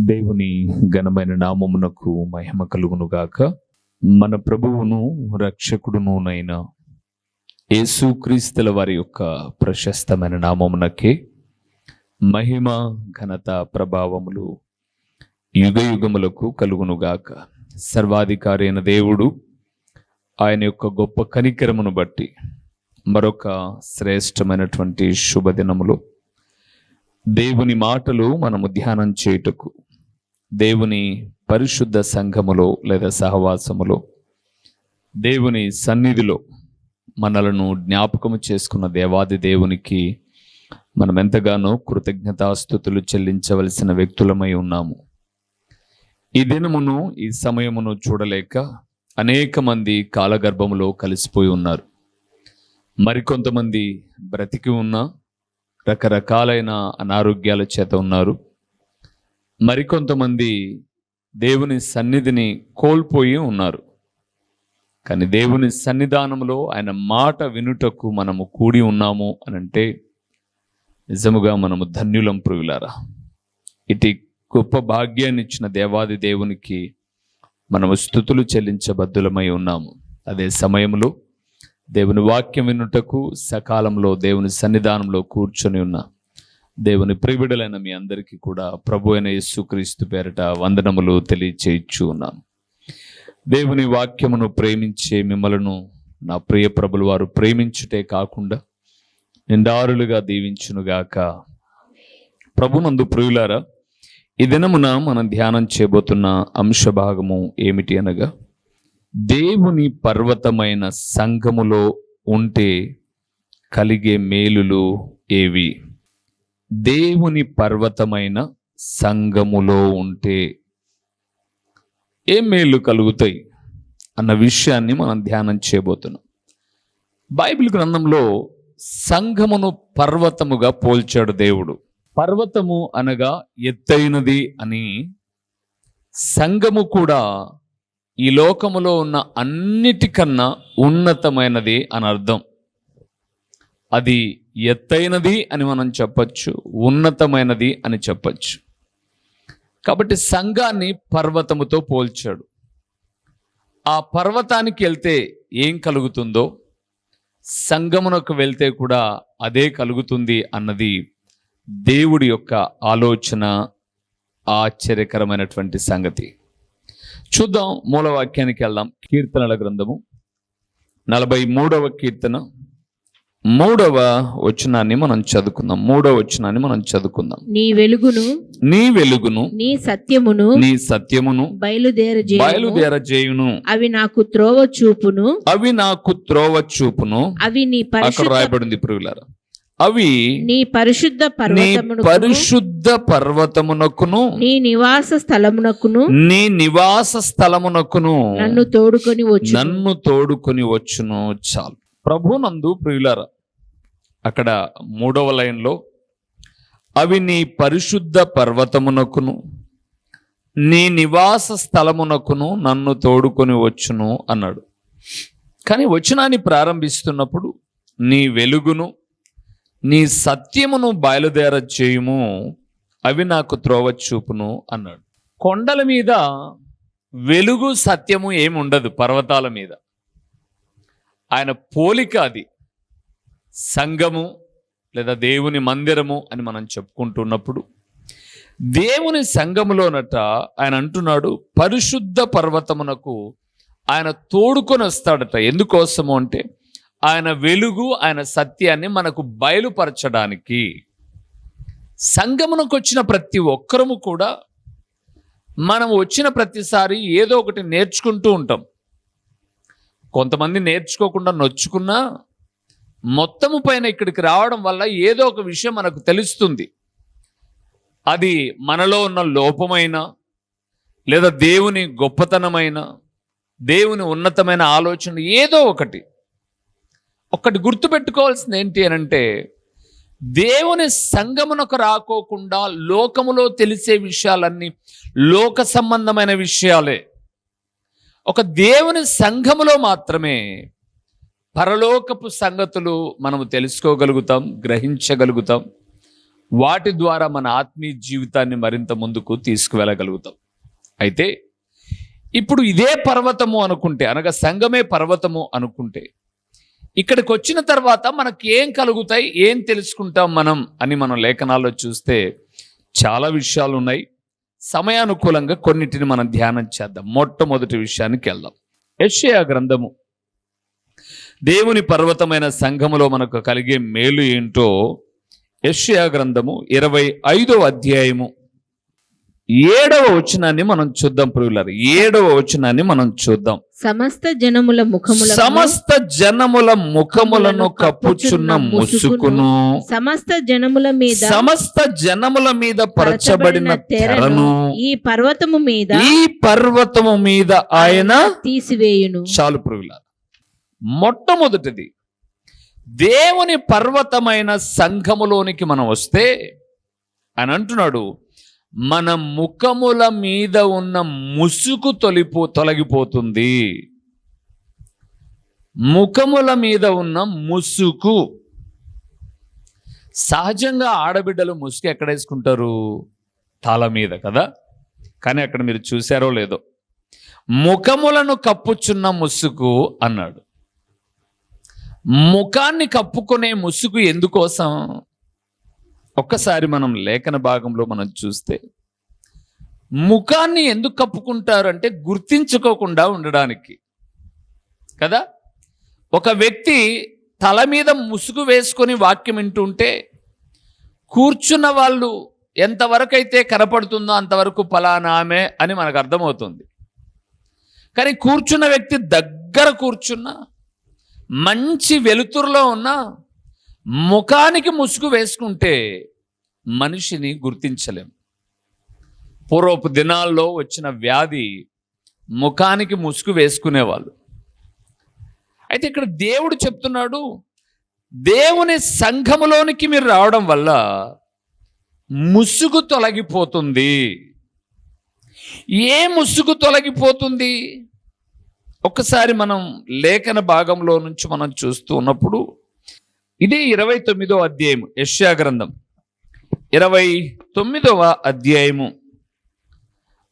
దేవుని ఘనమైన నామమునకు మహిమ కలుగునుగాక. మన ప్రభువును రక్షకుడునునైన యేసుక్రీస్తుల వారి యొక్క ప్రశస్తమైన నామమునకే మహిమ ఘనత ప్రభావములు యుగ యుగములకు కలుగునుగాక. సర్వాధికారి అయిన దేవుడు ఆయన యొక్క గొప్ప కనికరమును బట్టి మరొక శ్రేష్టమైనటువంటి శుభదినములు దేవుని మాటలు మనము ధ్యానం చేయుటకు దేవుని పరిశుద్ధ సంఘములో లేదా సహవాసములో దేవుని సన్నిధిలో మనలను జ్ఞాపకము చేసుకున్న దేవాది దేవునికి మనం ఎంతగానో కృతజ్ఞతాస్తుతులు చెల్లించవలసిన వ్యక్తులమై ఉన్నాము. ఈ దినమును ఈ సమయమును చూడలేక అనేక మంది కాలగర్భములో కలిసిపోయి ఉన్నారు. మరికొంతమంది బ్రతికి ఉన్నా రకరకాలైన అనారోగ్యాల చేత ఉన్నారు. మరికొంతమంది దేవుని సన్నిధిని కోల్పోయి ఉన్నారు. కానీ దేవుని సన్నిధానంలో ఆయన మాట వినుటకు మనము కూడి ఉన్నాము అనంటే నిజముగా మనము ధన్యులం ప్రియులారా. ఇటు గొప్ప భాగ్యాన్ని ఇచ్చిన దేవాది దేవునికి మనము స్తుతులు చెల్లించబద్దులమై ఉన్నాము. అదే సమయంలో దేవుని వాక్యం వినుటకు సకాలంలో దేవుని సన్నిధానంలో కూర్చొని ఉన్న దేవుని ప్రియబిడ్డలైన మీ అందరికీ కూడా ప్రభు అయిన యేసుక్రీస్తు పేరట వందనములు తెలియచేయచ్చు ఉన్నాను. దేవుని వాక్యమును ప్రేమించే మిమ్మలను నా ప్రియ ప్రభులు వారు ప్రేమించుటే కాకుండా నిండారులుగా దీవించునుగాక. ప్రభునందు ప్రియులారా, ఈ దినమున మనం ధ్యానం చేయబోతున్న అంశ భాగము ఏమిటి అనగా, దేవుని పర్వతమైన సంఘములో ఉంటే కలిగే మేలులు ఏవి? దేవుని పర్వతమైన సంఘములో ఉంటే ఏ మేలు కలుగుతాయి అన్న విషయాన్ని మనం ధ్యానం చేయబోతున్నాం. బైబిల్ గ్రంథంలో సంఘమును పర్వతముగా పోల్చాడు దేవుడు. పర్వతము అనగా ఎత్తైనది అని, సంఘము కూడా ఈ లోకములో ఉన్న అన్నిటికన్నా ఉన్నతమైనది అని అర్థం. అది ఎత్తైనది అని మనం చెప్పచ్చు, ఉన్నతమైనది అని చెప్పచ్చు. కాబట్టి సంఘాన్ని పర్వతముతో పోల్చాడు. ఆ పర్వతానికి వెళ్తే ఏం కలుగుతుందో సంఘమునకు వెళ్తే కూడా అదే కలుగుతుంది అన్నది దేవుడి యొక్క ఆలోచన. ఆశ్చర్యకరమైనటువంటి సంగతి. చూద్దాం, మూలవాక్యానికి వెళ్దాం. కీర్తనల గ్రంథము 43వ కీర్తన 3వ వచనాన్ని మనం చదువుకుందాం. 3వ వచనాన్ని మనం చదువుకుందాం. నీ వెలుగును నీ సత్యమును బయలుదేరజేయును. అవి నాకు త్రోవ చూపును. అవి నీ అక్కడ రాయబడింది ప్రియులారా. అవి నీ పరిశుద్ధ పర్వతమునకును నీ నివాస స్థలమునకును నన్ను తోడుకొని వచ్చును. చాలు. ప్రభునందు ప్రియులారా, అక్కడ 3వ లైన్లో అవి నీ పరిశుద్ధ పర్వతమునకును నీ నివాస స్థలమునకును నన్ను తోడుకొని వచ్చును అన్నాడు. కానీ వచనాన్ని ప్రారంభిస్తున్నప్పుడు నీ వెలుగును నీ సత్యమును బయలుదేర చేయుము, అవి నాకు త్రోవ చూపును అన్నాడు. కొండల మీద వెలుగు సత్యము ఏముండదు, పర్వతాల మీద. ఆయన పోలిక అది. సంఘము లేదా దేవుని మందిరము అని మనం చెప్పుకుంటున్నప్పుడు దేవుని సంఘములోనట ఆయన అంటున్నాడు, పరిశుద్ధ పర్వతమునకు ఆయన తోడుకొని వస్తాడట. ఎందుకోసము అంటే ఆయన వెలుగు, ఆయన సత్యాన్ని మనకు బయలుపరచడానికి. సంఘమునకు వచ్చిన ప్రతి ఒక్కరము కూడా మనం వచ్చిన ప్రతిసారి ఏదో ఒకటి నేర్చుకుంటూ ఉంటాం. కొంతమంది నేర్చుకోకుండా నొచ్చుకున్నా మొత్తము పైన ఇక్కడికి రావడం వల్ల ఏదో ఒక విషయం మనకు తెలుస్తుంది. అది మనలో ఉన్న లోపమైన లేదా దేవుని గొప్పతనమైన, దేవుని ఉన్నతమైన ఆలోచన, ఏదో ఒకటి గుర్తుపెట్టుకోవాల్సింది ఏంటి అనంటే, దేవుని సంఘమునకు రాకోకుండా లోకములో తెలిసే విషయాలన్నీ లోక సంబంధమైన విషయాలే. ఒక దేవుని సంఘములో మాత్రమే పరలోకపు సంగతులు మనము తెలుసుకోగలుగుతాం, గ్రహించగలుగుతాం. వాటి ద్వారా మన ఆత్మీయ జీవితాన్ని మరింత ముందుకు తీసుకువెళ్ళగలుగుతాం. అయితే ఇప్పుడు ఇదే పర్వతము అనుకుంటే, అనగా సంఘమే పర్వతము అనుకుంటే, ఇక్కడికి వచ్చిన తర్వాత మనకి ఏం కలుగుతాయి, ఏం తెలుసుకుంటాం మనం మనం లేఖనాల్లో చూస్తే చాలా విషయాలు ఉన్నాయి. సమయానుకూలంగా కొన్నిటిని మనం ధ్యానం చేద్దాం. మొట్టమొదటి విషయానికి వెళ్దాం. యెషయా గ్రంథము, దేవుని పర్వతమైన సంఘములో మనకు కలిగే మేలు ఏంటో యెషయా గ్రంథము 25వ అధ్యాయము 7వ వచనాన్ని మనం చూద్దాం. ప్రియులారా, 7వ వచనాన్ని మనం చూద్దాం. సమస్త జనముల ముఖములను కప్పుచున్న ముసుకును, సమస్త జనముల మీద పరచబడిన తెరను ఈ పర్వతము మీద ఆయన తీసివేయును. చాలు ప్రియులారా, మొట్టమొదటిది దేవుని పర్వతమైన సంఘములోనికి మనం వస్తే అని అంటున్నాడు, మన ముఖముల మీద ఉన్న ముసుగు తొలగిపోతుంది. ముఖముల మీద ఉన్న ముసుగు. సహజంగా ఆడబిడ్డలు ముసుగు ఎక్కడ వేసుకుంటారు? తల మీద కదా. కానీ అక్కడ మీరు చూసారో లేదో, ముఖములను కప్పుచున్న ముసుగు అన్నాడు. ముఖాన్ని కప్పుకునే ముసుగు ఎందుకోసం? ఒక్కసారి మనం లేఖన భాగంలో మనం చూస్తే, ముఖాన్ని ఎందుకు కప్పుకుంటారు అంటే గుర్తించుకోకుండా ఉండడానికి కదా. ఒక వ్యక్తి తల మీద ముసుగు వేసుకొని వాక్యం వింటుంటే కూర్చున్న వాళ్ళు ఎంతవరకు అయితే కనపడుతుందో అంతవరకు ఫలానా ఆమె అని మనకు అర్థమవుతుంది. కానీ కూర్చున్న వ్యక్తి దగ్గర కూర్చున్నా, మంచి వెలుతురులో ఉన్న ముఖానికి ముసుగు వేసుకుంటే మనిషిని గుర్తించలేం. పూర్వపు దినాల్లో వచ్చిన వ్యాధి ముఖానికి ముసుగు వేసుకునేవాళ్ళు. అయితే ఇక్కడ దేవుడు చెప్తున్నాడు, దేవుని సంఘములోనికి మీరు రావడం వల్ల ముసుగు తొలగిపోతుంది. ఏ ముసుగు తొలగిపోతుంది? ఒక్కసారి మనం లేఖన భాగంలో నుంచి మనం చూస్తూ ఉన్నప్పుడు, ఇదే 29వ అధ్యాయము, యెషయా గ్రంథం 29వ అధ్యాయము.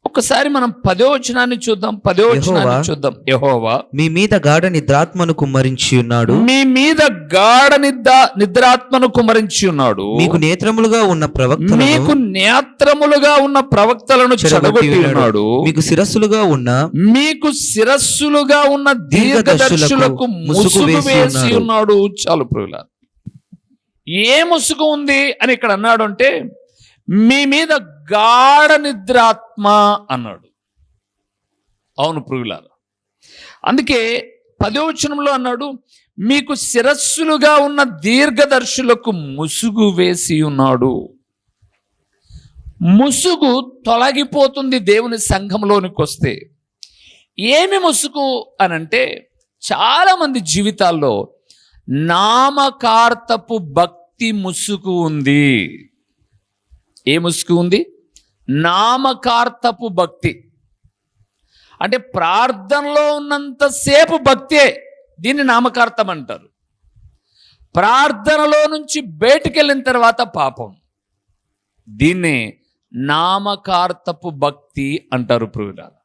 ఒక్కసారి మనం 10వ వచనాన్ని చూద్దాం. 10వ వచనాన్ని చూద్దాం. యెహోవా మీ మీద గాఢ నిద్రాత్మను కుమ్మరించి ఉన్నాడు, మీ మీద గాఢ నిద్రాత్మను కుమ్మరించి ఉన్నాడు. మీకు నేత్రములుగా ఉన్న ప్రవక్తలను చెడగొట్టి ఉన్నాడు. మీకు శిరస్సులుగా ఉన్న దీర్ఘదర్శులకు ముసుగు వేసి ఉన్నాడు. చాలు ప్రియులారా, ఏ ముసుగు ఉంది అని ఇక్కడ అన్నాడు అంటే, మీ మీద గాఢ నిద్రాత్మ అన్నాడు. అవును ప్రియులారా, అందుకే 10వ వచనంలో అన్నాడు, మీకు శిరస్సులుగా ఉన్న దీర్ఘదర్శులకు ముసుగు వేసి ఉన్నాడు. ముసుగు తొలగిపోతుంది దేవుని సంఘంలోనికి వస్తే. ఏమి ముసుగు అనంటే, చాలా మంది జీవితాల్లో నామకార్థపు భక్తి ముసుగు ఉంది. ఏ ముసుగు ఉంది? నామకార్థపు భక్తి. అంటే ప్రార్థనలో ఉన్నంతసేపు భక్తే, దీన్ని నామకార్థం అంటారు. ప్రార్థనలో నుంచి బయటికి వెళ్ళిన తర్వాత పాపం, దీన్ని నామకార్థపు భక్తి అంటారు ప్రియులారా.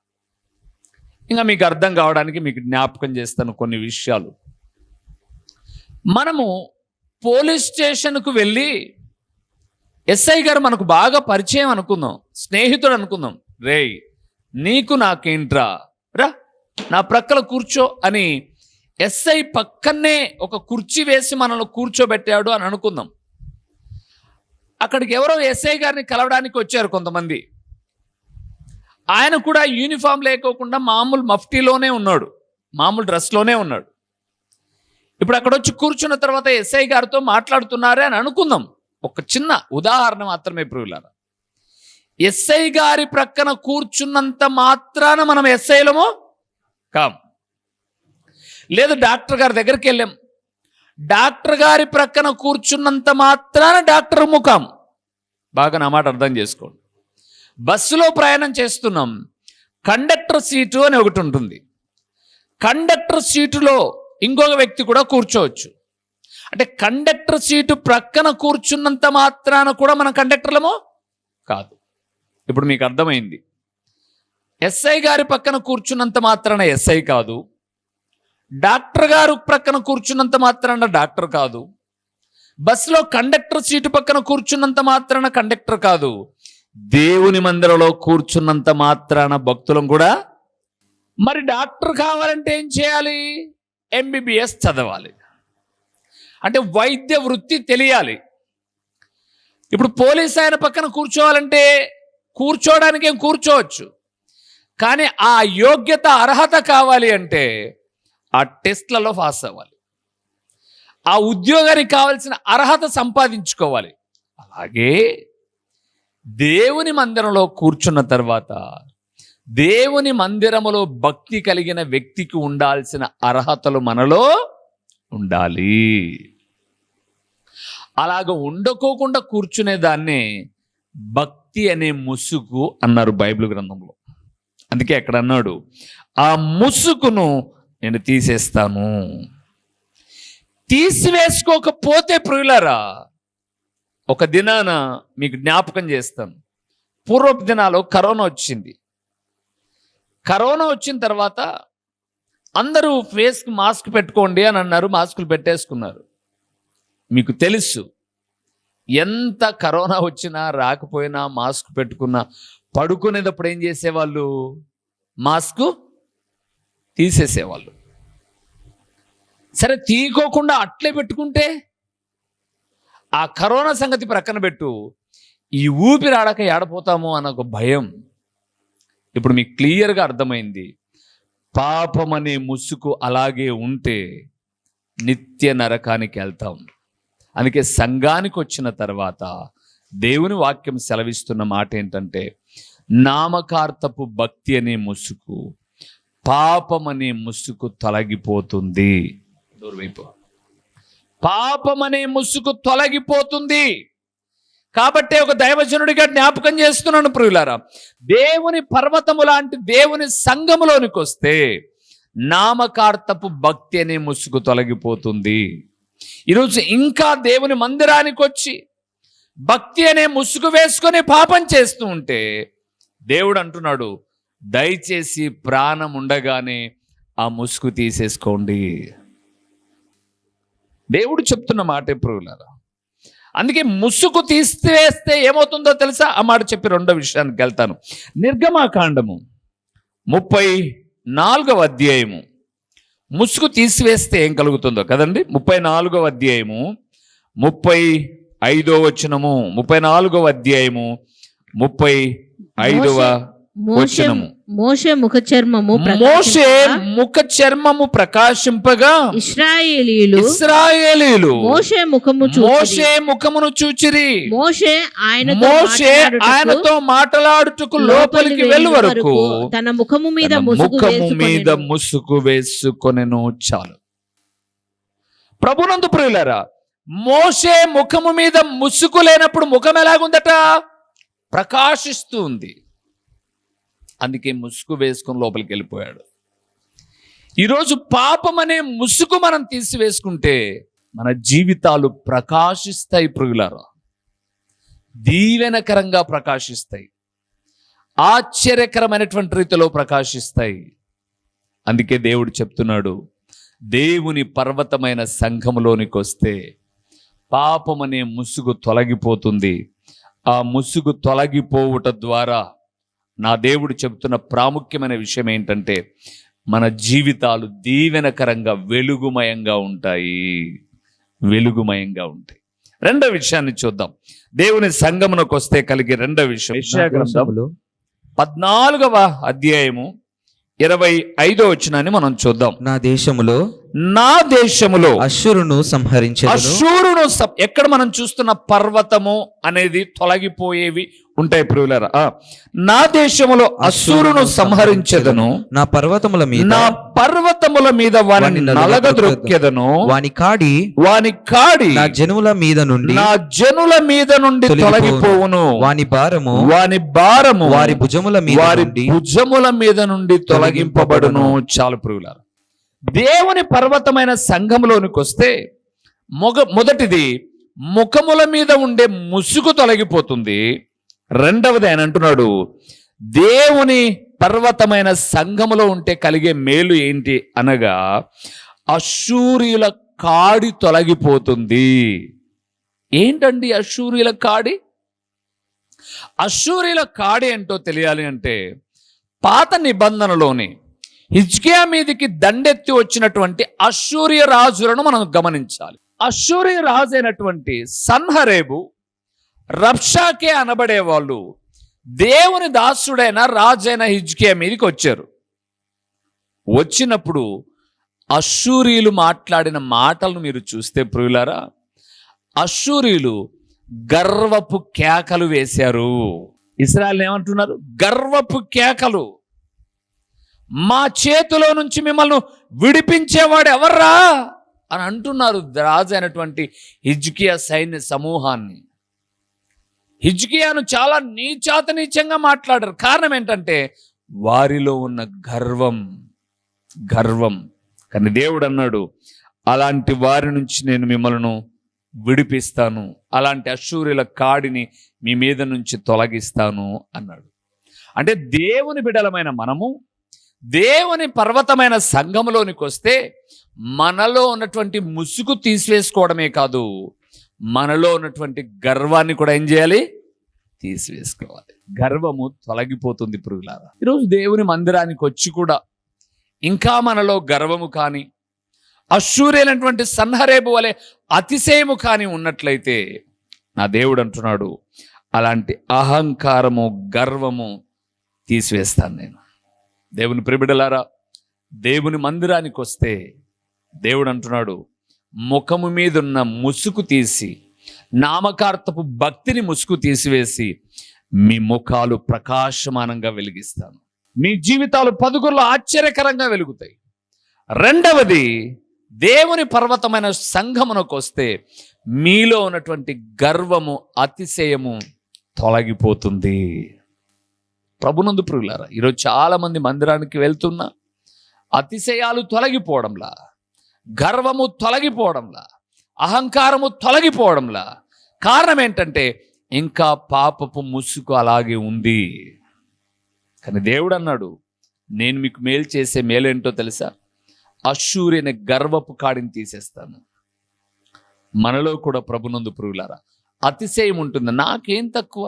ఇంకా మీకు అర్థం కావడానికి మీకు జ్ఞాపకం చేస్తాను కొన్ని విషయాలు. మనము పోలీస్ స్టేషన్కు వెళ్ళి, ఎస్ఐ గారు మనకు బాగా పరిచయం అనుకుందాం, స్నేహితుడు అనుకుందాం, రేయ్ నీకు నాకేంట్రా, రా నా ప్రక్కల కూర్చో అని ఎస్ఐ పక్కనే ఒక కుర్చీ వేసి మనల్ని కూర్చోబెట్టాడు అని అనుకుందాం. అక్కడికి ఎవరో ఎస్ఐ గారిని కలవడానికి వచ్చారు కొంతమంది. ఆయన కూడా యూనిఫామ్ లేకోకుండా మామూలు మఫ్టీలోనే ఉన్నాడు, మామూలు డ్రెస్లోనే ఉన్నాడు. ఇప్పుడు అక్కడ వచ్చి కూర్చున్న తర్వాత ఎస్ఐ గారితో మాట్లాడుతున్నారే అని అనుకుందాం. ఒక చిన్న ఉదాహరణ మాత్రమే ప్రియులారా. ఎస్ఐ గారి ప్రక్కన కూర్చున్నంత మాత్రాన మనం ఎస్ఐలమో కాం. లేదు డాక్టర్ గారి దగ్గరికి వెళ్ళాం, డాక్టర్ గారి ప్రక్కన కూర్చున్నంత మాత్రాన డాక్టర్ ముఖం. బాగా నా మాట అర్థం చేసుకోండి. బస్సులో ప్రయాణం చేస్తున్నాం, కండక్టర్ సీటు అని ఒకటి ఉంటుంది. కండక్టర్ సీటులో ఇంకొక వ్యక్తి కూడా కూర్చోవచ్చు. అంటే కండక్టర్ సీటు ప్రక్కన కూర్చున్నంత మాత్రాన కూడా మనం కండక్టర్లము కాదు. ఇప్పుడు మీకు అర్థమైంది. ఎస్ఐ గారి పక్కన కూర్చున్నంత మాత్రాన ఎస్ఐ కాదు, డాక్టర్ గారు ప్రక్కన కూర్చున్నంత మాత్రాన డాక్టర్ కాదు, బస్సులో కండక్టర్ సీటు పక్కన కూర్చున్నంత మాత్రాన కండక్టర్ కాదు, దేవుని మందిరంలో కూర్చున్నంత మాత్రాన భక్తులం కూడా. మరి డాక్టర్ కావాలంటే ఏం చేయాలి? ఎంబీబీఎస్ చదవాలి, అంటే వైద్య వృత్తి తెలియాలి. ఇప్పుడు పోలీస్ ఆయన పక్కన కూర్చోవాలంటే కూర్చోవడానికి ఏం కూర్చోవచ్చు, కానీ ఆ యోగ్యత అర్హత కావాలి అంటే ఆ టెస్ట్లలో పాస్ అవ్వాలి, ఆ ఉద్యోగానికి కావాల్సిన అర్హత సంపాదించుకోవాలి. అలాగే దేవుని మందిరంలో కూర్చున్న తర్వాత దేవుని మందిరములో భక్తి కలిగిన వ్యక్తికి ఉండాల్సిన అర్హతలు మనలో ఉండాలి. అలాగ ఉండకోకుండా కూర్చునే దాన్నే భక్తి అనే ముసుగు అన్నారు బైబిల్ గ్రంథంలో. అందుకే అక్కడ అన్నాడు, ఆ ముసుగును నేను తీసేస్తాను. తీసివేసుకోకపోతే ప్రియులారా, ఒక దినాన మీకు జ్ఞాపకం చేస్తాను. పూర్వపు దినాల్లో కరోనా వచ్చింది. కరోనా వచ్చిన తర్వాత అందరూ ఫేస్కి మాస్క్ పెట్టుకోండి అని అన్నారు. మాస్కులు పెట్టేసుకున్నారు. మీకు తెలుసు, ఎంత కరోనా వచ్చినా రాకపోయినా మాస్క్ పెట్టుకున్నా పడుకునేటప్పుడు ఏం చేసేవాళ్ళు? మాస్క్ తీసేసేవాళ్ళు. సరే, తీయకోకుండా అట్లే పెట్టుకుంటే ఆ కరోనా సంగతి ప్రక్కన పెట్టు, ఈ ఊపిరాడక ఏడపోతాము అన్న ఒక భయం. ఇప్పుడు మీకు క్లియర్గా అర్థమైంది. పాపం అనే ముసుగు అలాగే ఉంటే నిత్య నరకానికి వెళ్తాం. అందుకే సంఘానికి వచ్చిన తర్వాత దేవుని వాక్యం సెలవిస్తున్న మాట ఏంటంటే, నామకార్థపు భక్తి అనే ముసుగు, పాపం అనే ముసుగు తొలగిపోతుంది. దూరమైపో. పాపం అనే ముసుగు తొలగిపోతుంది. కాబట్టి ఒక దైవజనుడిగా జ్ఞాపకం చేస్తున్నాను ప్రియులారా, దేవుని పర్వతము లాంటి దేవుని సంఘములోనికి వస్తే నామకార్థపు భక్తి అనే ముసుగు తొలగిపోతుంది. ఈరోజు ఇంకా దేవుని మందిరానికి వచ్చి భక్తి అనే ముసుగు వేసుకొని పాపం చేస్తూ ఉంటే దేవుడు అంటున్నాడు, దయచేసి ప్రాణం ఉండగానే ఆ ముసుగు తీసేసుకోండి. దేవుడు చెప్తున్న మాటే ప్రియులారా. అందుకే ముసుగు తీసివేస్తే ఏమవుతుందో తెలుసా? ఆ మాట చెప్పి రెండో విషయానికి వెళ్తాను. నిర్గమాకాండము 34వ అధ్యాయము. ముసుగు తీసివేస్తే ఏం కలుగుతుందో కదండి. 34వ అధ్యాయము 35వ వచనము. 34వ అధ్యాయము 35వ వచనము. మోషే ముఖ చర్మము ప్రకాశింపగా ఇశ్రాయేలీయులు మోషే ముఖమును చూచిరి. మోషే ఆయనతో మాట్లాడుటకు లోపలికి వెళ్ళు వరకు తన ముఖము మీద ముసుగు వేసుకొనెను. చాలు. ప్రభునందు ప్రియులారా, మోషే ముఖము మీద ముసుగు లేనప్పుడు ముఖం ఎలాగుందట? ప్రకాశిస్తూ ఉంది. అందుకే ముసుగు వేసుకొని లోపలికి వెళ్ళిపోయాడు. ఈరోజు పాపం అనే ముసుగు మనం తీసివేసుకుంటే మన జీవితాలు ప్రకాశిస్తాయి ప్రియులారా, దీవెనకరంగా ప్రకాశిస్తాయి, ఆశ్చర్యకరమైనటువంటి రీతిలో ప్రకాశిస్తాయి. అందుకే దేవుడు చెప్తున్నాడు, దేవుని పర్వతమైన సంఘములోనికి వస్తే పాపం అనే ముసుగు తొలగిపోతుంది. ఆ ముసుగు తొలగిపోవుట ద్వారా నా దేవుడు చెబుతున్న ప్రాముఖ్యమైన విషయం ఏంటంటే, మన జీవితాలు దీవెనకరంగా వెలుగుమయంగా ఉంటాయి. వెలుగుమయంగా ఉంటాయి. రెండో విషయాన్ని చూద్దాం. దేవుని సంఘమునకు వస్తే కలిగే రెండో విషయం యెషయా గ్రంథంలో 14వ అధ్యాయము 25వ వచనాన్ని మనం చూద్దాం. నా దేశములో అశ్షూరును సంహరించెదను. ఎక్కడ మనం చూస్తున్న పర్వతము అనేది తొలగిపోయేవి ఉంటాయి ప్రియులారా. నా దేశములో అశ్షూరును సంహరించెదను, నా పర్వతముల మీద వానిని నలగద్రొక్కెదను, వాని కాడి నా జనుల మీద నుండి తొలగిపోవును, వాని భారము వారి భుజముల మీద నుండి తొలగింపబడును. చాలు ప్రియులారా, దేవుని పర్వతమైన సంఘంలోనికి వస్తే మొదటిది ముఖముల మీద ఉండే ముసుగు తొలగిపోతుంది. రెండవది ఆయన అంటున్నాడు, దేవుని పర్వతమైన సంఘములో ఉంటే కలిగే మేలు ఏంటి అనగా అశ్షూరీయుల కాడి తొలగిపోతుంది. ఏంటండి అశ్షూరీయుల కాడి? అశ్షూరీయుల కాడి ఏంటో తెలియాలి అంటే పాత నిబంధనలోని హిజ్కియా మీదికి దండెత్తి వచ్చినటువంటి అశ్షూరియ రాజులను మనం గమనించాలి. అశ్షూరియ రాజు అయినటువంటి సన్హరేబు, రబ్షాకే అనబడే వాళ్ళు దేవుని దాసుడైన రాజైన హిజ్కియా మీదకి వచ్చారు. వచ్చినప్పుడు అశ్షూరీయులు మాట్లాడిన మాటలను మీరు చూస్తే ప్రియులారా, అశ్షూరీయులు గర్వపు కేకలు వేశారు. ఇశ్రాయేలు ఏమంటున్నారు? గర్వపు కేకలు. మా చేతిలో నుంచి మిమ్మల్ని విడిపించేవాడు ఎవర్రా అని అంటున్నారు రాజు అయినటువంటి హిజ్కియా సైన్య సమూహాన్ని. హిజ్కియాను చాలా నీచాతనీచంగా మాట్లాడారు. కారణం ఏంటంటే వారిలో ఉన్న గర్వం. కానీ దేవుడు అన్నాడు, అలాంటి వారి నుంచి నేను మిమ్మల్ని విడిపిస్తాను, అలాంటి అశ్షూరీయుల కాడిని మీ మీద నుంచి తొలగిస్తాను అన్నాడు. అంటే దేవుని బిడలమైన మనము దేవుని పర్వతమైన సంఘములోనికి వస్తే మనలో ఉన్నటువంటి ముసుగు తీసివేసుకోవడమే కాదు, మనలో ఉన్నటువంటి గర్వాన్ని కూడా ఏం చేయాలి? తీసివేసుకోవాలి. గర్వము తొలగిపోతుంది ప్రియులారా. ఈరోజు దేవుని మందిరానికి వచ్చి కూడా ఇంకా మనలో గర్వము కానీ అశ్షూరీయులైనటువంటి సన్హరేబు వలె అతిశయము కానీ ఉన్నట్లయితే నా దేవుడు అంటున్నాడు, అలాంటి అహంకారము గర్వము తీసివేస్తాను నేను. దేవుని ప్రియబిడ్డలారా, దేవుని మందిరానికి వస్తే దేవుడు అంటున్నాడు, ముఖము మీదున్న ముసుగు తీసి, నామకార్థపు భక్తిని ముసుగు తీసివేసి మీ ముఖాలు ప్రకాశమానంగా వెలిగిస్తాను. మీ జీవితాలు పదుగురులో ఆశ్చర్యకరంగా వెలుగుతాయి. రెండవది, దేవుని పర్వతమైన సంఘమునకు వస్తే మీలో ఉన్నటువంటి గర్వము అతిశయము తొలగిపోతుంది. ప్రభునందు ప్రియులారా, ఈరోజు చాలా మంది మందిరానికి వెళ్తున్నా అతిశయాలు తొలగిపోవడంలా, గర్వము తొలగిపోవడంలా, అహంకారము తొలగిపోవడంలా. కారణం ఏంటంటే ఇంకా పాపపు ముసుగు అలాగే ఉంది. కానీ దేవుడు అన్నాడు, నేను మీకు మేలు చేసే మేలేంటో తెలుసా? అశ్షూరియని గర్వపు కాడిని తీసేస్తాను. మనలో కూడా ప్రభునందు ప్రియులారా అతిశయం ఉంటుంది. నాకేం తక్కువ,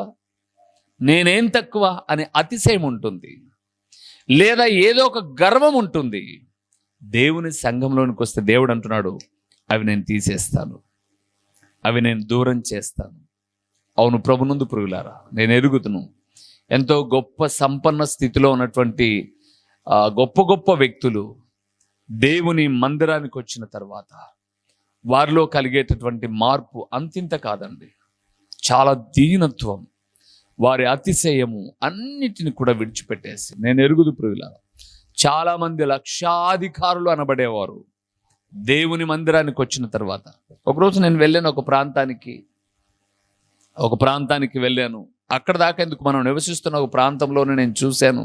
నేనేం తక్కువ అనే అతిశయం ఉంటుంది, లేదా ఏదో ఒక గర్వం ఉంటుంది. దేవుని సంఘంలోనికి వస్తే దేవుడు అంటున్నాడు, అవి నేను తీసేస్తాను, అవి నేను దూరం చేస్తాను. అవును ప్రభునందు ప్రియులారా, నేను ఎరుగుతును ఎంతో గొప్ప సంపన్న స్థితిలో ఉన్నటువంటి గొప్ప వ్యక్తులు దేవుని మందిరానికి వచ్చిన తర్వాత వారిలో కలిగేటటువంటి మార్పు అంతింత కాదండి. చాలా దీనత్వం, వారి అతిశయము అన్నిటిని కూడా విడిచిపెట్టేసి, నేను ఎరుగుదు ప్రియులారా, చాలా మంది లక్షాధికారులు అనబడేవారు దేవుని మందిరానికి వచ్చిన తర్వాత. ఒకరోజు నేను వెళ్ళాను ఒక ప్రాంతానికి వెళ్ళాను. అక్కడ దాకా ఎందుకు, మనం నివసిస్తున్న ఒక ప్రాంతంలోనే నేను చూశాను.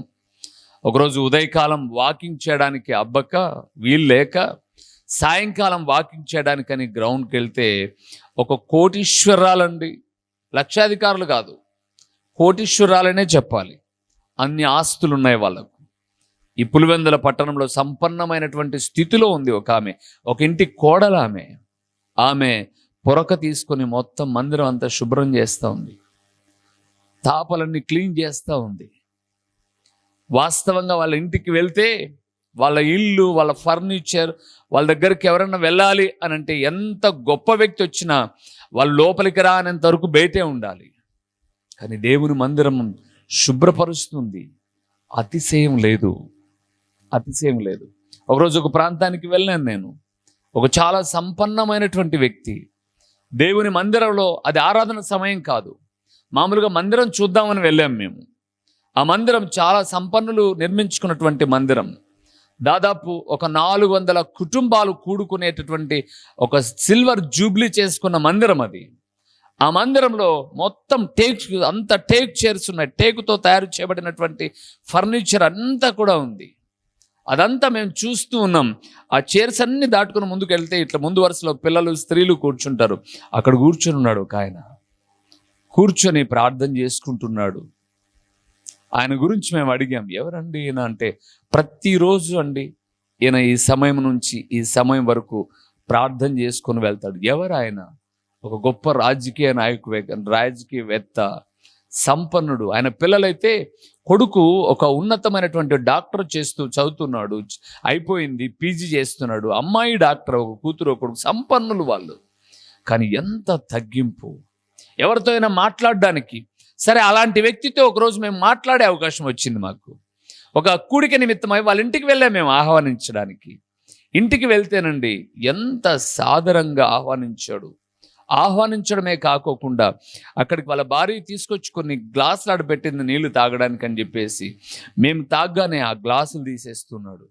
ఒకరోజు ఉదయకాలం వాకింగ్ చేయడానికి అబ్బక వీలు లేక సాయంకాలం వాకింగ్ చేయడానికని గ్రౌండ్కి వెళ్తే ఒక కోటీశ్వరాలండి, లక్షాధికారులు కాదు, కోటీశ్వరాలనే చెప్పాలి, అన్ని ఆస్తులు ఉన్నాయి వాళ్ళకు. ఈ పులివెందుల పట్టణంలో సంపన్నమైనటువంటి స్థితిలో ఉంది ఒక ఆమె, ఒక ఇంటి కోడలు ఆమె పొరక తీసుకొని మొత్తం మందిరం అంతా శుభ్రం చేస్తూ ఉంది, తాపలన్నీ క్లీన్ చేస్తూ ఉంది. వాస్తవంగా వాళ్ళ ఇంటికి వెళ్తే వాళ్ళ ఇల్లు, వాళ్ళ ఫర్నిచర్, వాళ్ళ దగ్గరికి ఎవరన్నా వెళ్ళాలి అని అంటే ఎంత గొప్ప వ్యక్తి వచ్చినా వాళ్ళు లోపలికి రానంత వరకు బయటే ఉండాలి. కానీ దేవుని మందిరం శుభ్రపరుస్తుంది, అతిశయం లేదు. ఒకరోజు ఒక ప్రాంతానికి వెళ్ళాను నేను. ఒక చాలా సంపన్నమైనటువంటి వ్యక్తి దేవుని మందిరంలో, అది ఆరాధన సమయం కాదు, మామూలుగా మందిరం చూద్దామని వెళ్ళాం మేము. ఆ మందిరం చాలా సంపన్నులు నిర్మించుకున్నటువంటి మందిరం. దాదాపు ఒక 400 కుటుంబాలు కూడుకునేటటువంటి ఒక సిల్వర్ జూబ్లీ చేసుకున్న మందిరం అది. ఆ మందిరంలో మొత్తం టేక్ చైర్స్ ఉన్నాయి, టేకుతో తయారు చేయబడినటువంటి ఫర్నిచర్ అంతా కూడా ఉంది. అదంతా మేము చూస్తూ ఉన్నాం. ఆ చైర్స్ అన్ని దాటుకుని ముందుకు వెళ్తే ఇట్లా ముందు వరుసలో పిల్లలు, స్త్రీలు కూర్చుంటారు. అక్కడ కూర్చుని ఉన్నాడు ఒక ఆయన, కూర్చొని ప్రార్థన చేసుకుంటున్నాడు. ఆయన గురించి మేము అడిగాం, ఎవరండి ఈయన అంటే, ప్రతిరోజు అండి ఈయన ఈ సమయం నుంచి ఈ సమయం వరకు ప్రార్థన చేసుకొని వెళ్తాడు. ఎవరు ఆయన? ఒక గొప్ప రాజకీయవేత్త, సంపన్నుడు. ఆయన పిల్లలైతే, కొడుకు ఒక ఉన్నతమైనటువంటి డాక్టర్ చదువుతున్నాడు, అయిపోయింది, పీజీ చేస్తున్నాడు. అమ్మాయి డాక్టర్, ఒక కూతురు, కొడుకు, సంపన్నులు వాళ్ళు. కానీ ఎంత తగ్గింపు, ఎవరితో అయినా మాట్లాడడానికి. సరే, అలాంటి వ్యక్తితో ఒకరోజు మేము మాట్లాడే అవకాశం వచ్చింది మాకు. ఒక కూడిక నిమిత్తమై వాళ్ళ ఇంటికి వెళ్ళాం మేము ఆహ్వానించడానికి. ఇంటికి వెళ్తేనండి ఎంత సాదరంగా ఆహ్వానించడమే కాకోకుండా అక్కడికి వాళ్ళ భార్య తీసుకొచ్చి కొన్ని గ్లాసులు ఆడబెట్టింది నీళ్లు తాగడానికి అని చెప్పేసి, మేము తాగ్గానే ఆ గ్లాసులు తీసేస్తున్నాడు.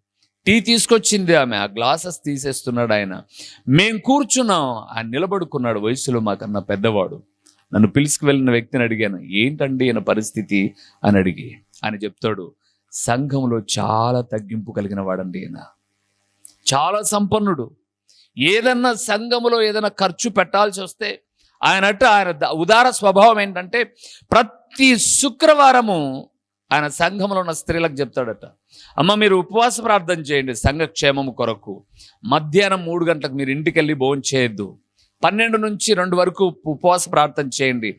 టీ తీసుకొచ్చింది ఆమె, ఆ గ్లాసెస్ తీసేస్తున్నాడు ఆయన. మేము కూర్చున్నాం, ఆయన నిలబడుకున్నాడు, వయసులో మాకన్నా పెద్దవాడు. నన్ను పిలుచుకు వెళ్ళిన వ్యక్తిని అడిగాను, ఏంటండి ఈయన పరిస్థితి అని అడిగి, ఆయన చెప్తాడు, సంఘంలో చాలా తగ్గింపు కలిగిన వాడండి ఈయన, చాలా సంపన్నుడు. ఏదన్నా సంఘములో ఏదైనా ఖర్చు పెట్టాల్సి వస్తే ఆయన ఉదార స్వభావం ఏంటంటే, ప్రతి శుక్రవారము ఆయన సంఘంలో ఉన్న స్త్రీలకు చెప్తాడట, అమ్మ మీరు ఉపవాస ప్రార్థన చేయండి సంఘ క్షేమము కొరకు. మధ్యాహ్నం 3 గంటలకు మీరు ఇంటికి వెళ్ళి భోజనం చేయొద్దు. 12 నుంచి 2 వరకు ఉపవాస ప్రార్థన చేయండి.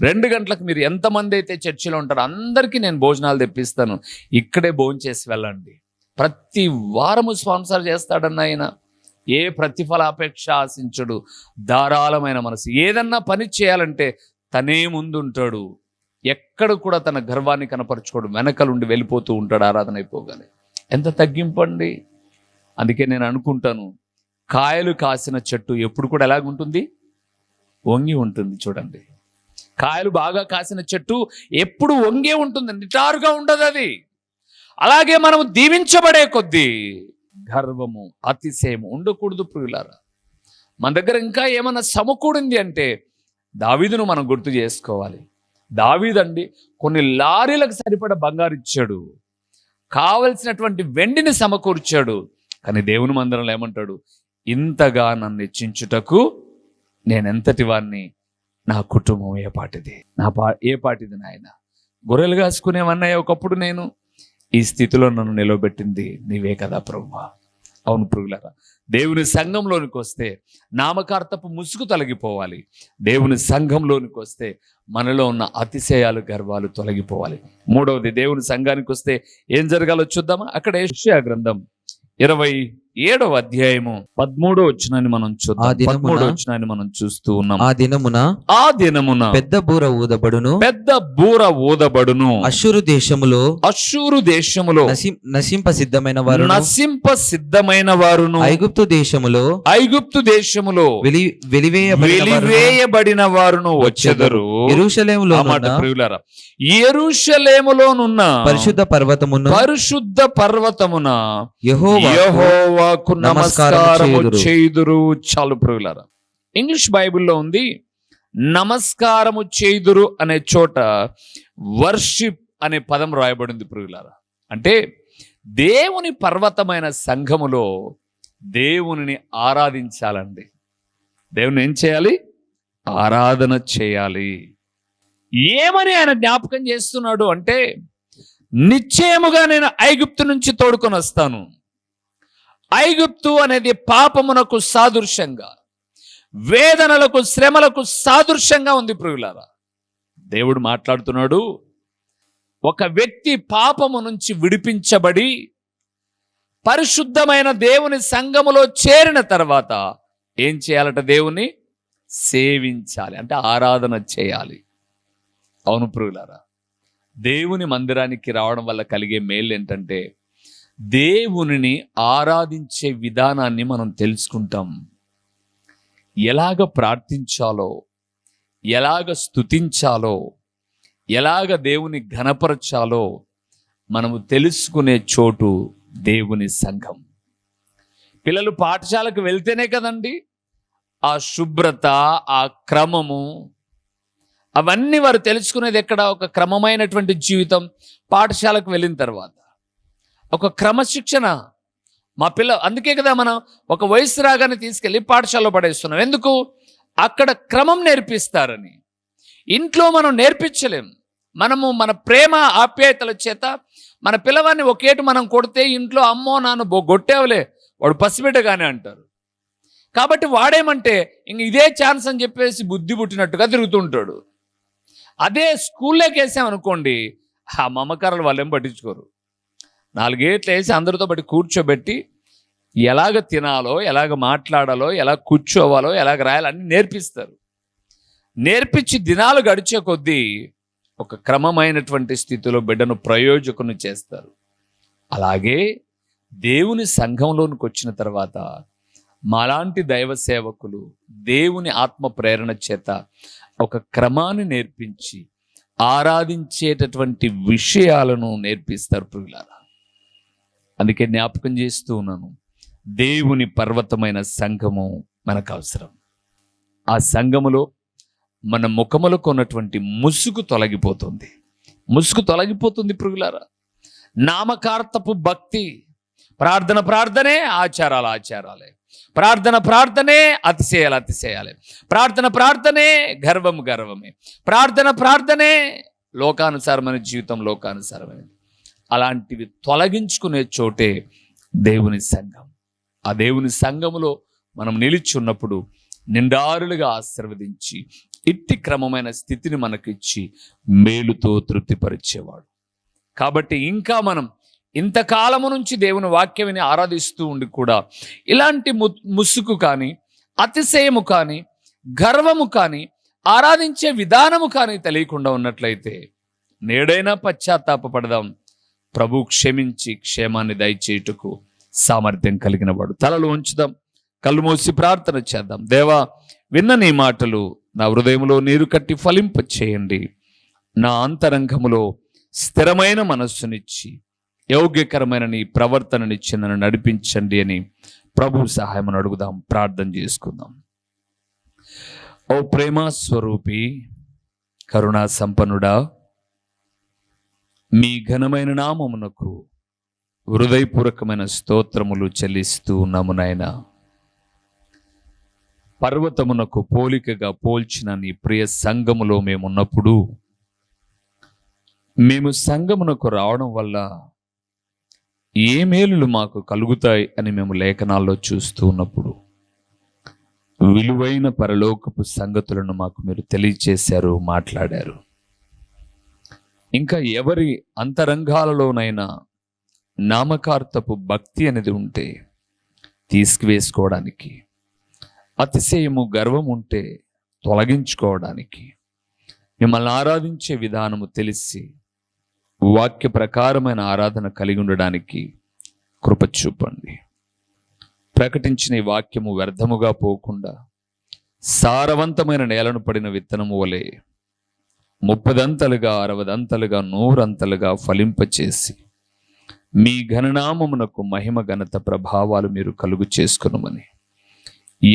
2 గంటలకు మీరు ఎంతమంది అయితే చర్చిలో ఉంటారో అందరికీ నేను భోజనాలు తెప్పిస్తాను, ఇక్కడే భోజనం చేసి వెళ్ళండి. ప్రతి వారము స్పాన్సర్ చేస్తాడన్న ఆయన. ఏ ప్రతిఫలాపేక్ష ఆశించడు, ధారాళమైన మనసు. ఏదన్నా పని చేయాలంటే తనే ముందుంటాడు, ఎక్కడ కూడా తన గర్వాన్ని కనపరచుకోడు, వెనకలుండి వెళ్ళిపోతూ ఉంటాడు ఆరాధన అయిపోగానే. ఎంత తగ్గింపండి. అందుకే నేను అనుకుంటాను, కాయలు కాసిన చెట్టు ఎప్పుడు కూడా ఎలాగుంటుంది? వంగి ఉంటుంది. చూడండి, కాయలు బాగా కాసిన చెట్టు ఎప్పుడు వంగే ఉంటుంది, నిటారుగా ఉండదు అది. అలాగే మనం దీవించబడే కొద్దీ గర్వము, అతిశయము ఉండకూడదు ప్రియులారా. మన దగ్గర ఇంకా ఏమన్నా సమకూడింది అంటే దావీదును మనం గుర్తు చేసుకోవాలి. దావీదండి కొన్ని లారీలకు సరిపడ బంగారు ఇచ్చాడు, కావలసినటువంటి వెండిని సమకూర్చాడు. కానీ దేవుని మందిరంలో ఏమంటాడు? ఇంతగా నన్ను హెచ్చించుటకు నేనెంతటి వాడిని, నా కుటుంబం ఏ పాటిది నాయన. గొర్రెలు కాసుకునేవన్నాయి ఒకప్పుడు నేను, ఈ స్థితిలో నన్ను నిలవబెట్టింది నీవే కదా ప్రభువా. అవును ప్రియులారా, దేవుని సంఘంలోనికి వస్తే నామకార్థపు ముసుగు తొలగిపోవాలి. దేవుని సంఘంలోనికి వస్తే మనలో ఉన్న అతిశయాలు, గర్వాలు తొలగిపోవాలి. మూడవది, దేవుని సంఘానికి వస్తే ఏం జరగాలో చూద్దామా? అక్కడ యెషయా గ్రంథం 27వ అధ్యాయము 13వ వచనాన్ని మనం చూద్దాం. 13వ వచనాన్ని మనం చూస్తూ ఉన్నాం. ఆ దినమున పెద్ద బూర ఊదబడును. అష్షూరు దేశములో నశింప సిద్ధమైన వారును ఐగుప్తు దేశములో వెలివేయబడిన వారును వచ్చెదరు. యెరూషలేములోనున్న పరిశుద్ధ పర్వతమున యెహోవాకు నమస్కారము చేయుదురు. చాలు ప్రియులారా, ఇంగ్లీష్ బైబిల్లో ఉంది నమస్కారము చేయుదురు అనే చోట వర్షిప్ అనే పదం రాయబడింది ప్రియులారా. అంటే దేవుని పర్వతమైన సంఘములో దేవునిని ఆరాధించాలండి. దేవుని ఏం చేయాలి? ఆరాధన చేయాలి. ఏమని ఆయన జ్ఞాపకం చేస్తున్నాడు అంటే, నిశ్చయముగా నేను ఐగుప్తు నుంచి తోడుకొని వస్తాను. ఐగుప్తు అనేది పాపమునకు సాదృశ్యంగా, వేదనలకు, శ్రమలకు సాదృశ్యంగా ఉంది ప్రియులారా. దేవుడు మాట్లాడుతున్నాడు, ఒక వ్యక్తి పాపము నుంచి విడిపించబడి పరిశుద్ధమైన దేవుని సంఘములో చేరిన తర్వాత ఏం చేయాలట? దేవుని సేవించాలి, అంటే ఆరాధన చేయాలి. అవును ప్రియులారా, దేవుని మందిరానికి రావడం వల్ల కలిగే మేలు ఏంటంటే, దేవునిని ఆరాధించే విధానాన్ని మనం తెలుసుకుంటాం. ఎలాగ ప్రార్థించాలో, ఎలాగ స్తుతించాలో, ఎలాగ దేవుని ఘనపరచాలో మనము తెలుసుకునే చోటు దేవుని సంఘం. పిల్లలు పాఠశాలకు వెళ్తేనే కదండి ఆ శుభ్రత, ఆ క్రమము, అవన్నీ వారు తెలుసుకునేది ఎక్కడ? ఒక క్రమమైనటువంటి జీవితం పాఠశాలకు వెళ్ళిన తర్వాత, ఒక క్రమశిక్షణ అందుకే కదా మనం ఒక వయసు రాగానే తీసుకెళ్ళి పాఠశాలలో పడేస్తున్నాం. ఎందుకు? అక్కడ క్రమం నేర్పిస్తారని. ఇంట్లో మనం నేర్పించలేం. మనము మన ప్రేమ ఆప్యాయతల చేత మన పిల్లవాడిని ఒకేటు మనం కొడితే ఇంట్లో అమ్మో నాన్న గొట్టేవలే వాడు పసిబిడ్డగానే అంటారు. కాబట్టి వాడేమంటే ఇంక ఇదే ఛాన్స్ అని చెప్పేసి బుద్ధి పుట్టినట్టుగా తిరుగుతుంటాడు. అదే స్కూల్లోకి వేసామనుకోండి, ఆ మమకారాలు వాళ్ళేం పట్టించుకోరు. 4 ఏట్లు వేసి అందరితో బట్టి కూర్చోబెట్టి ఎలాగ తినాలో, ఎలాగ మాట్లాడాలో, ఎలా కూర్చోవాలో, ఎలాగ రాయాలో అన్నీ నేర్పిస్తారు. నేర్పించి దినాలు గడిచే కొద్దీ ఒక క్రమమైనటువంటి స్థితిలో బిడ్డను ప్రయోజకుని చేస్తారు. అలాగే దేవుని సంఘంలోనికి వచ్చిన తర్వాత మాలాంటి దైవ సేవకులు దేవుని ఆత్మ ప్రేరణ చేత ఒక క్రమాన్ని నేర్పించి ఆరాధించేటటువంటి విషయాలను నేర్పిస్తారు ప్రియులారా. అందుకే జ్ఞాపకం చేస్తూ ఉన్నాను, దేవుని పర్వతమైన సంఘము మనకు అవసరం. ఆ సంఘములో మన ముఖములకు ఉన్నటువంటి ముసుగు తొలగిపోతుంది. ప్రియులారా. నామకార్థపు భక్తి, ప్రార్థనే ఆచారాలే, ప్రార్థనే అతిశయాలే, ప్రార్థనే గర్వమే, ప్రార్థనే లోకానుసారమైన జీవితం, లోకానుసారమైనది. అలాంటివి తొలగించుకునే చోటే దేవుని సంఘం. ఆ దేవుని సంఘములో మనం నిలిచి ఉన్నప్పుడు నిండారులుగా ఆశీర్వదించి ఇట్టి క్రమమైన స్థితిని మనకిచ్చి మేలుతో తృప్తిపరిచేవాడు. కాబట్టి ఇంకా మనం ఇంతకాలము నుంచి దేవుని వాక్యాన్ని ఆరాధిస్తూ ఉండి కూడా ఇలాంటి ముసుగు కానీ, అతిశయము కానీ, గర్వము కానీ, ఆరాధించే విధానము కానీ తెలియకుండా ఉన్నట్లయితే నేడైనా పశ్చాత్తాపపడదాం. ప్రభు క్షమించి క్షేమాన్ని దయచేయుటకు సామర్థ్యం కలిగిన వాడు. తలలు ఉంచుదాం, కళ్ళు మూసి ప్రార్థన చేద్దాం. దేవా, విన్న నీ మాటలు నా హృదయంలో నీరు కట్టి ఫలింప చేయండి. నా అంతరంగములో స్థిరమైన మనస్సునిచ్చి యోగ్యకరమైన నీ ప్రవర్తననిచ్చి నన్ను నడిపించండి అని ప్రభు సహాయం అడుగుదాం, ప్రార్థన చేసుకుందాం. ఓ ప్రేమ స్వరూపి, కరుణా సంపన్నుడా, మీ ఘనమైన నామమునకు హృదయపూర్వకమైన స్తోత్రములు చెల్లిస్తూ ఉన్నాము నాయనా. పర్వతమునకు పోలికగా పోల్చిన నీ ప్రియ సంఘములో మేమున్నప్పుడు, మేము సంఘమునకు రావడం వల్ల ఏ మేలులు మాకు కలుగుతాయి అని మేము లేఖనాల్లో చూస్తూ ఉన్నప్పుడు విలువైన పరలోకపు సంగతులను మాకు మీరు తెలియచేశారు, మాట్లాడారు. ఇంకా ఎవరి అంతరంగాలలోనైనా నామకార్థపు భక్తి అనేది ఉంటే తీసుకువేసుకోవడానికి, అతిశయము గర్వం ఉంటే తొలగించుకోవడానికి, మిమ్మల్ని ఆరాధించే విధానము తెలిసి వాక్య ప్రకారమైన ఆరాధన కలిగి ఉండడానికి కృప చూపండి. ప్రకటించిన ఈ వాక్యము వ్యర్థముగా పోకుండా సారవంతమైన నేలను పడిన విత్తనము వలె 30 60 100 ఫలింపచేసి మీ ఘననామమునకు మహిమ ఘనత ప్రభావాలు మీరు కలుగు చేసుకునమని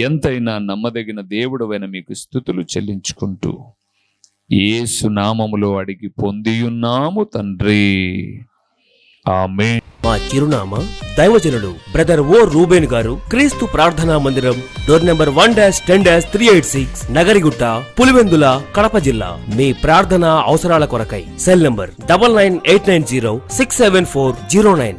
ఎంతైనా నమ్మదగిన దేవుడవైన మీకు స్తుతులు చెల్లించుకుంటూ యేసు నామములో అడిగి పొందియున్నాము తండ్రి, ఆమేన్. మా చిరునామా దైవజనులు బ్రదర్ ఓ రూబేన్ గారు, క్రీస్తు ప్రార్థనా మందిరం, డోర్ నెంబర్ 1-386, నగరిగుట్ట, పులివెందుల, కడప జిల్లా. మీ ప్రార్థనా అవసరాల కొరకై సెల్ నంబర్ 9989067409.